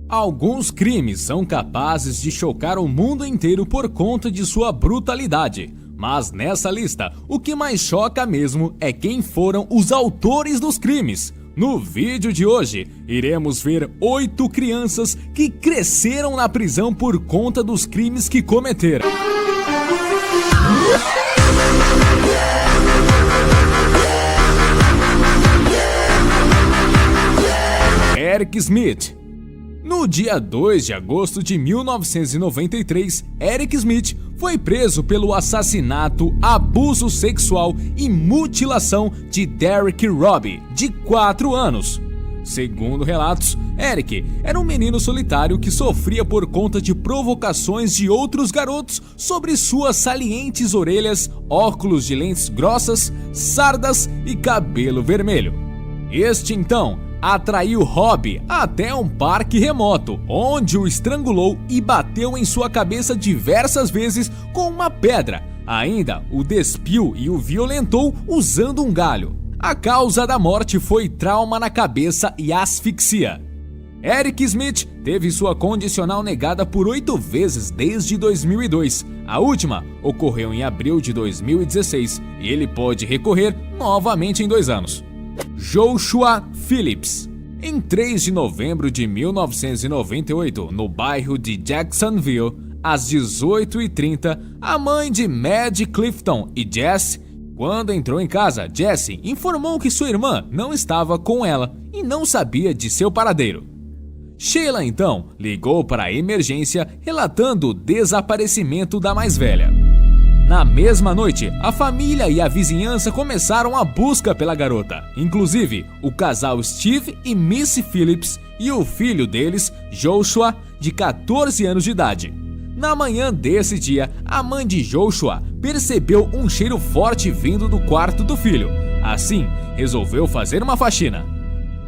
Alguns crimes são capazes de chocar o mundo inteiro por conta de sua brutalidade. Mas nessa lista, o que mais choca mesmo é quem foram os autores dos crimes. No vídeo de hoje, iremos ver 8 crianças que cresceram na prisão por conta dos crimes que cometeram. Eric Smith. No dia 2 de agosto de 1993, Eric Smith foi preso pelo assassinato, abuso sexual e mutilação de Derek Robbie, de 4 anos. Segundo relatos, Eric era um menino solitário que sofria por conta de provocações de outros garotos sobre suas salientes orelhas, óculos de lentes grossas, sardas e cabelo vermelho. Este então atraiu Robbie até um parque remoto, onde o estrangulou e bateu em sua cabeça diversas vezes com uma pedra. Ainda o despiu e o violentou usando um galho. A causa da morte foi trauma na cabeça e asfixia. Eric Smith teve sua condicional negada por 8 vezes desde 2002. A última ocorreu em abril de 2016 e ele pode recorrer novamente em 2 anos. Joshua Phillips. Em 3 de novembro de 1998, no bairro de Jacksonville, às 18h30, a mãe de Mad Clifton e Jess, quando entrou em casa, Jessie informou que sua irmã não estava com ela e não sabia de seu paradeiro. Sheila então ligou para a emergência relatando o desaparecimento da mais velha. Na mesma noite, a família e a vizinhança começaram a busca pela garota, inclusive o casal Steve e Missy Phillips e o filho deles, Joshua, de 14 anos de idade. Na manhã desse dia, a mãe de Joshua percebeu um cheiro forte vindo do quarto do filho. Assim, resolveu fazer uma faxina.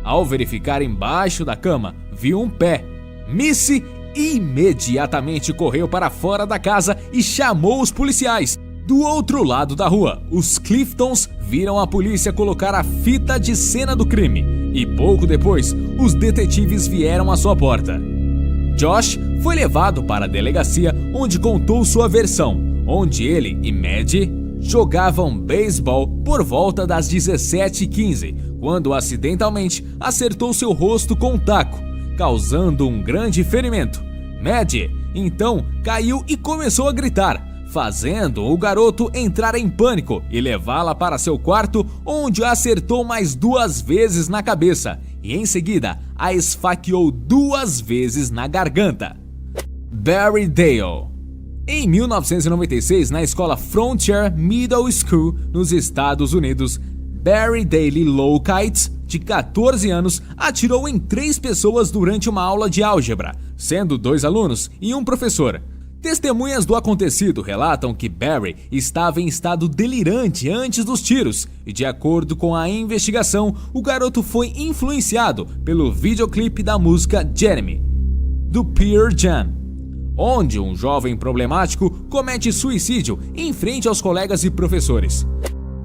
Ao verificar embaixo da cama, viu um pé. Missy imediatamente correu para fora da casa e chamou os policiais. Do outro lado da rua, os Cliftons viram a polícia colocar a fita de cena do crime e pouco depois, os detetives vieram à sua porta. Josh foi levado para a delegacia, onde contou sua versão, onde ele e Maddie jogavam beisebol por volta das 17h15, quando acidentalmente acertou seu rosto com um taco, causando um grande ferimento. Maddie então caiu e começou a gritar, fazendo o garoto entrar em pânico e levá-la para seu quarto, onde a acertou mais 2 vezes na cabeça e em seguida a esfaqueou 2 vezes na garganta. Barry Dale. Em 1996, na escola Frontier Middle School, nos Estados Unidos, Barry Dale Lowkite, de 14 anos, atirou em 3 pessoas durante uma aula de álgebra, sendo 2 alunos e um professor. Testemunhas do acontecido relatam que Barry estava em estado delirante antes dos tiros e, de acordo com a investigação, o garoto foi influenciado pelo videoclipe da música Jeremy, do Pearl Jam, onde um jovem problemático comete suicídio em frente aos colegas e professores.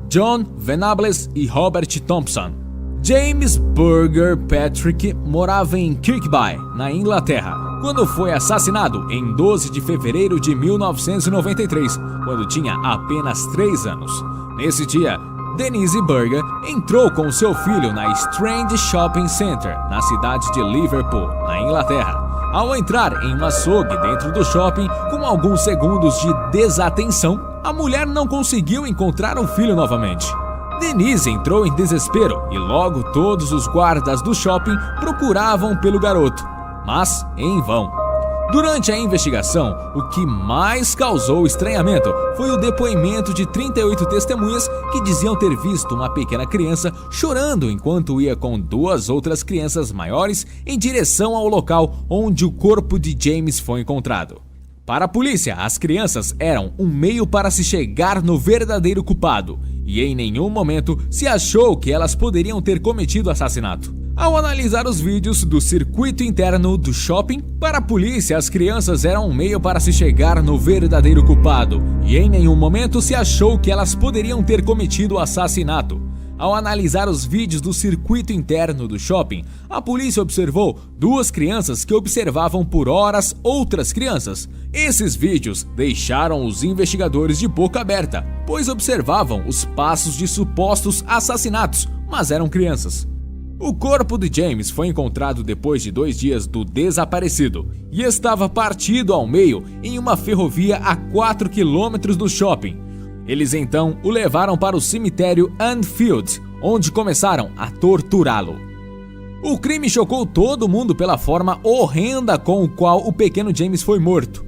John Venables e Robert Thompson. James Burger Patrick morava em Kirkby, na Inglaterra, quando foi assassinado em 12 de fevereiro de 1993, quando tinha apenas 3 anos. Nesse dia, Denise Burger entrou com seu filho na Strand Shopping Center, na cidade de Liverpool, na Inglaterra. Ao entrar em um açougue dentro do shopping, com alguns segundos de desatenção, a mulher não conseguiu encontrar o filho novamente. Denise entrou em desespero e logo todos os guardas do shopping procuravam pelo garoto, mas em vão. Durante a investigação, o que mais causou estranhamento foi o depoimento de 38 testemunhas que diziam ter visto uma pequena criança chorando enquanto ia com 2 outras crianças maiores em direção ao local onde o corpo de James foi encontrado. Para a polícia, as crianças eram um meio para se chegar no verdadeiro culpado, e em nenhum momento se achou que elas poderiam ter cometido assassinato. Ao analisar os vídeos do circuito interno do shopping, para a polícia as crianças eram um meio para se chegar no verdadeiro culpado, e em nenhum momento se achou que elas poderiam ter cometido o assassinato. Ao analisar os vídeos do circuito interno do shopping, a polícia observou duas crianças que observavam por horas outras crianças. Esses vídeos deixaram os investigadores de boca aberta, pois observavam os passos de supostos assassinatos, mas eram crianças. O corpo de James foi encontrado depois de 2 dias do desaparecido e estava partido ao meio em uma ferrovia a 4 quilômetros do shopping. Eles então o levaram para o cemitério Anfield, onde começaram a torturá-lo. O crime chocou todo mundo pela forma horrenda com a qual o pequeno James foi morto.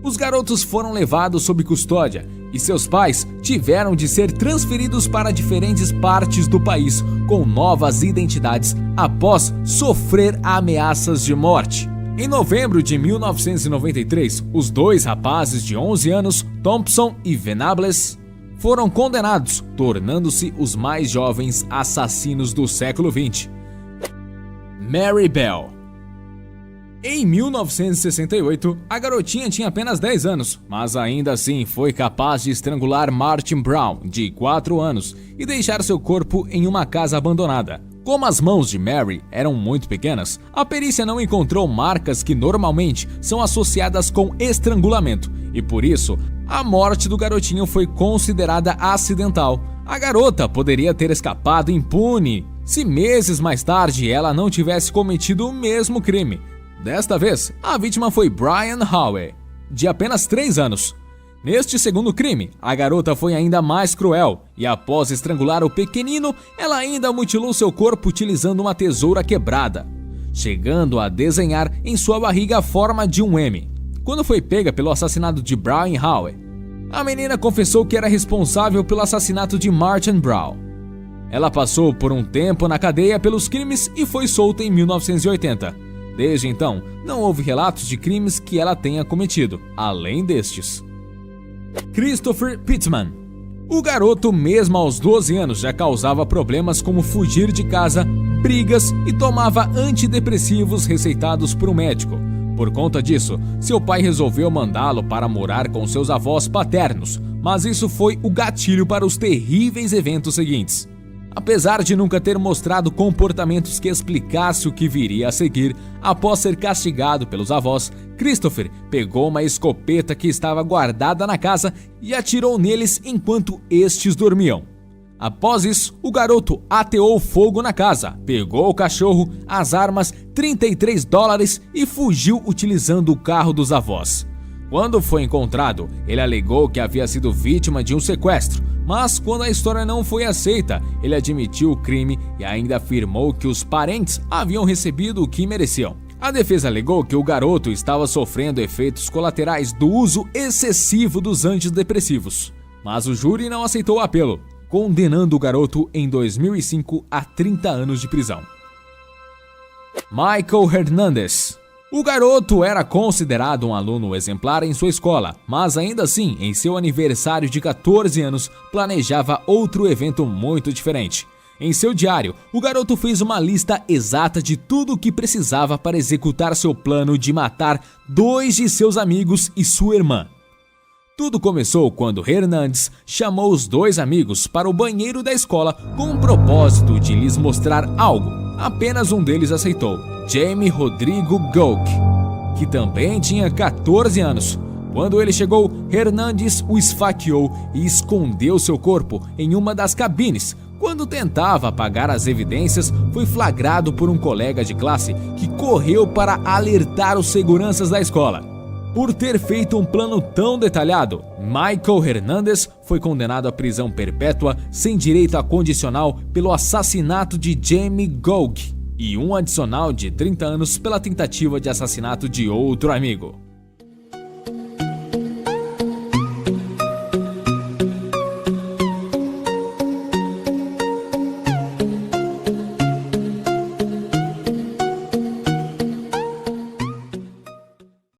Os garotos foram levados sob custódia e seus pais tiveram de ser transferidos para diferentes partes do país com novas identidades após sofrer ameaças de morte. Em novembro de 1993, os dois rapazes de 11 anos, Thompson e Venables, foram condenados, tornando-se os mais jovens assassinos do século XX. Mary Bell. Em 1968, a garotinha tinha apenas 10 anos, mas ainda assim foi capaz de estrangular Martin Brown, de 4 anos, e deixar seu corpo em uma casa abandonada. Como as mãos de Mary eram muito pequenas, a perícia não encontrou marcas que normalmente são associadas com estrangulamento, e por isso, a morte do garotinho foi considerada acidental. A garota poderia ter escapado impune se meses mais tarde ela não tivesse cometido o mesmo crime. Desta vez, a vítima foi Brian Howe, de apenas 3 anos. Neste segundo crime, a garota foi ainda mais cruel e após estrangular o pequenino, ela ainda mutilou seu corpo utilizando uma tesoura quebrada, chegando a desenhar em sua barriga a forma de um M. Quando foi pega pelo assassinato de Brian Howe, a menina confessou que era responsável pelo assassinato de Martin Brown. Ela passou por um tempo na cadeia pelos crimes e foi solta em 1980. Desde então, não houve relatos de crimes que ela tenha cometido, além destes. Christopher Pittman. O garoto, mesmo aos 12 anos, já causava problemas como fugir de casa, brigas e tomava antidepressivos receitados por um médico. Por conta disso, seu pai resolveu mandá-lo para morar com seus avós paternos, mas isso foi o gatilho para os terríveis eventos seguintes. Apesar de nunca ter mostrado comportamentos que explicassem o que viria a seguir, após ser castigado pelos avós, Christopher pegou uma escopeta que estava guardada na casa e atirou neles enquanto estes dormiam. Após isso, o garoto ateou fogo na casa, pegou o cachorro, as armas, $33 e fugiu utilizando o carro dos avós. Quando foi encontrado, ele alegou que havia sido vítima de um sequestro, mas quando a história não foi aceita, ele admitiu o crime e ainda afirmou que os parentes haviam recebido o que mereciam. A defesa alegou que o garoto estava sofrendo efeitos colaterais do uso excessivo dos antidepressivos, mas o júri não aceitou o apelo, condenando o garoto em 2005 a 30 anos de prisão. Michael Hernandez. O garoto era considerado um aluno exemplar em sua escola, mas ainda assim, em seu aniversário de 14 anos, planejava outro evento muito diferente. Em seu diário, o garoto fez uma lista exata de tudo o que precisava para executar seu plano de matar 2 de seus amigos e sua irmã. Tudo começou quando Hernandes chamou os 2 amigos para o banheiro da escola com o propósito de lhes mostrar algo. Apenas um deles aceitou, Jamie Rodrigo Gouk, que também tinha 14 anos. Quando ele chegou, Hernandes o esfaqueou e escondeu seu corpo em uma das cabines. Quando tentava apagar as evidências, foi flagrado por um colega de classe que correu para alertar os seguranças da escola. Por ter feito um plano tão detalhado, Michael Hernandez foi condenado à prisão perpétua sem direito a condicional pelo assassinato de Jamie Gouk e um adicional de 30 anos pela tentativa de assassinato de outro amigo.